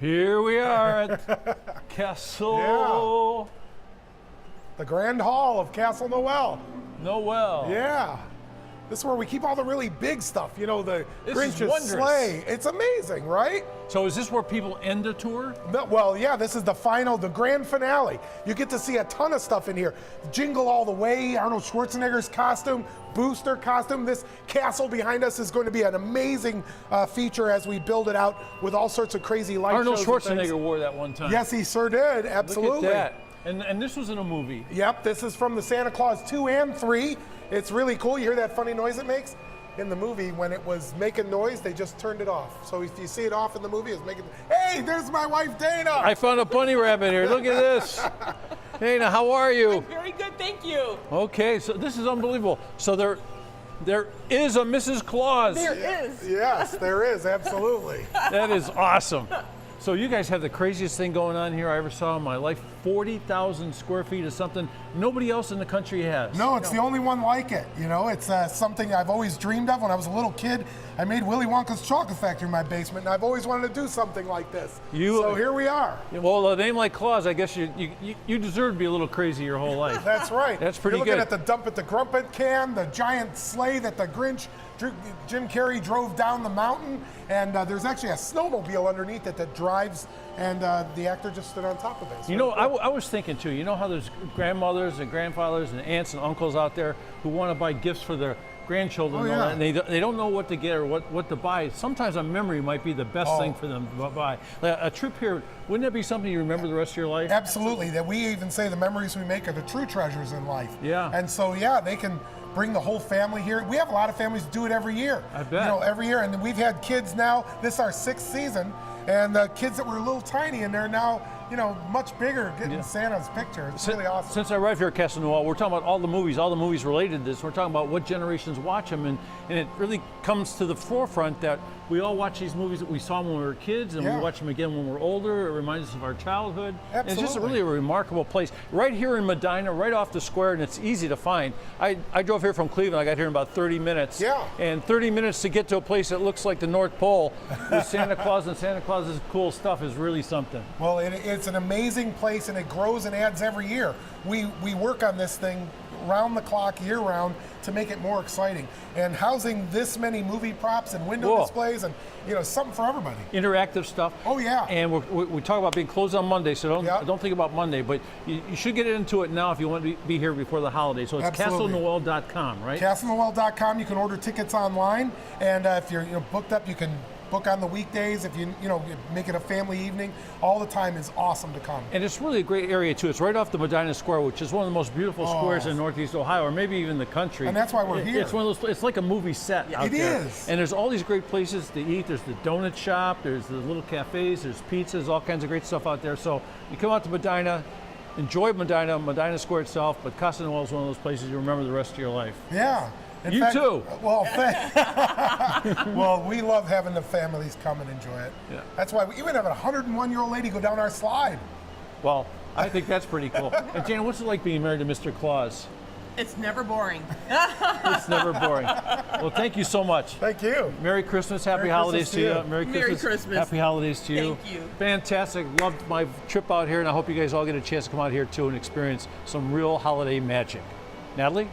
Here we are at Castle The Grand Hall of Castle Noel. Noel. Yeah. This is where we keep all the really big stuff, you know, the This is Grinch's wondrous. sleigh. It's amazing, right? So is this where people end a tour? No, well, yeah, this is the final, the grand finale. You get to see a ton of stuff in here. Jingle All the Way, Arnold Schwarzenegger's costume, Booster costume. This castle behind us is going to be an amazing feature as we build it out with all sorts of crazy light Arnold shows and things. Schwarzenegger wore that one time. Yes, he sure did, absolutely. Look at that. And this was in a movie. Yep, this is from the Santa Claus 2 and 3. It's really cool. You hear that funny noise it makes? In the movie, when it was making noise, they just turned it off. So if you see it off in the movie, it's making, hey, there's my wife, Dana. I found a bunny rabbit here. Look at this. Dana, how are you? I'm very good, thank you. Okay, so this is unbelievable. So there is a Mrs. Claus. There is. Yes, there is, absolutely. That is awesome. So you guys have the craziest thing going on here I ever saw in my life. 40,000 square feet is something nobody else in the country has. No, it's the only one like it. You know, it's something I've always dreamed of. When I was a little kid, I made Willy Wonka's chocolate factory in my basement, and I've always wanted to do something like this. So here we are. Well, a name like Claus, I guess you deserve to be a little crazy your whole life. That's right. That's pretty You're good. looking at the Dump It the Grumpet can, the giant sleigh that the Grinch, Jim Carrey drove down the mountain, and there's actually a snowmobile underneath it that drives, and the actor just stood on top of it. You know, I was thinking too, you know how there's grandmothers and grandfathers and aunts and uncles out there who want to buy gifts for their grandchildren and all that, and they don't know what to get or what to buy. Sometimes a memory might be the best thing for them to buy. Like a trip here, wouldn't that be something you remember the rest of your life? Absolutely. That we even say the memories we make are the true treasures in life. Yeah. And so, yeah, they can bring the whole family here. We have a lot of families do it every year. I bet. You know, every year. And we've had kids now, this is our 6th season, and the kids that were a little tiny, and they're now, you know, much bigger, getting Santa's picture. It's really awesome. Since I arrived here at Castle Noel, we're talking about all the movies related to this. We're talking about what generations watch them, and it really comes to the forefront that we all watch these movies that we saw when we were kids, and we watch them again when we're older. It reminds us of our childhood. Absolutely. And it's just really a remarkable place. Right here in Medina, right off the square, and it's easy to find. I drove here from Cleveland. I got here in about 30 minutes. Yeah. And 30 minutes to get to a place that looks like the North Pole with Santa Claus and Santa Claus's cool stuff is really something. Well, it's an amazing place, and it grows and adds every year. We work on this thing round the clock, year round, to make it more exciting. And housing this many movie props and window displays, and you know, something for everybody. Interactive stuff. Oh yeah. And we talk about being closed on Monday, so don't think about Monday, but you should get into it now if you want to be here before the holidays. So it's castlenoel.com, right? Castlenoel.com. You can order tickets online, and if you're booked up, you can book on the weekdays. If you make it a family evening, all the time is awesome to come. And it's really a great area too. It's right off the Medina Square, which is one of the most beautiful squares in Northeast Ohio, or maybe even the country. And that's why we're here. It's one of those. It's like a movie set out there. It is. And there's all these great places to eat. There's the donut shop. There's the little cafes. There's pizzas. All kinds of great stuff out there. So you come out to Medina, enjoy Medina Square itself. But Casa Noel is one of those places you remember the rest of your life. Yeah. In fact, too. Well, well, we love having the families come and enjoy it. Yeah. That's why we even have a 101-year-old lady go down our slide. Well, I think that's pretty cool. And Jana, what's it like being married to Mr. Claus? It's never boring. It's never boring. Well, thank you so much. Thank you. Merry Christmas, happy holidays to you. Merry Christmas. Happy holidays to you. Thank you. Fantastic. Loved my trip out here, and I hope you guys all get a chance to come out here too and experience some real holiday magic. Natalie?